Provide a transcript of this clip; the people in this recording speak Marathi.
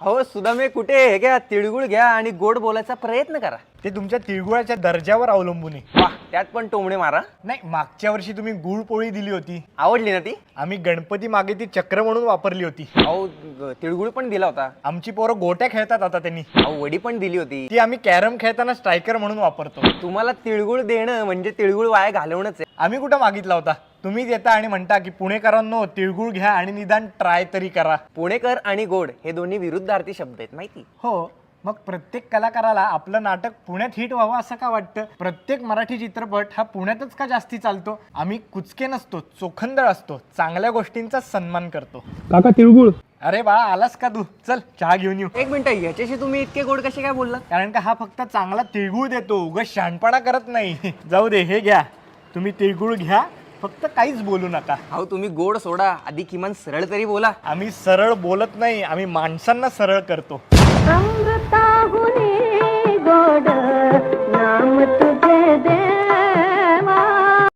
हो सुदामे, कुठे हे घ्या तिळगुळ घ्या आणि गोड बोलायचा प्रयत्न करा. ते तुमच्या तिळगुळाच्या दर्जावर अवलंबून आहे. वाह, त्यात पण टोमणे मारा. नाही, मागच्या वर्षी तुम्ही गुळ पोळी दिली होती, आवडली ना ती? आम्ही गणपती मागे ती चक्र म्हणून वापरली होती. अहो तिळगुळ पण दिला होता. आमची पोरं गोट्या खेळतात आता त्यांनी. अहो वडी पण दिली होती. ती आम्ही कॅरम खेळताना स्ट्रायकर म्हणून वापरतो. तुम्हाला तिळगुळ देणं म्हणजे तिळगुळ वाया घालवणंच आहे. आम्ही कुठं मागितला होता? तुम्हीच येता आणि म्हणता की पुणेकरांनो तिळगुळ घ्या आणि निदान ट्राय तरी करा. पुणेकर आणि गोड हे दोन्ही विरुद्धार्थी शब्द आहेत माहिती. हो, मग प्रत्येक कलाकाराला आपलं नाटक पुण्यात हिट व्हावं असं का वाटतं? प्रत्येक मराठी चित्रपट हा पुण्यातच का जास्ती चालतो? आम्ही कुचके नसतो, चोखंदळ असतो, चांगल्या गोष्टींचा सन्मान करतो. काका तिळगुळ. अरे बाळा, आलास का तू? चल चहा घेऊन येऊ. एक मिनिट, ह्याच्याशी तुम्ही इतके गोड कसे काय बोलला? कारण का हा फक्त चांगला तिळगुळ देतो, उगाच शहाणपणा करत नाही. जाऊ दे, हे घ्या, तुम्ही तिळगुळ घ्या, फक्त काहीच बोलू नका. अहो तुम्ही गोड सोडा, आधी किमान सरळ तरी बोला. आम्ही सरळ बोलत नाही, आम्ही माणसांना सरळ करतो.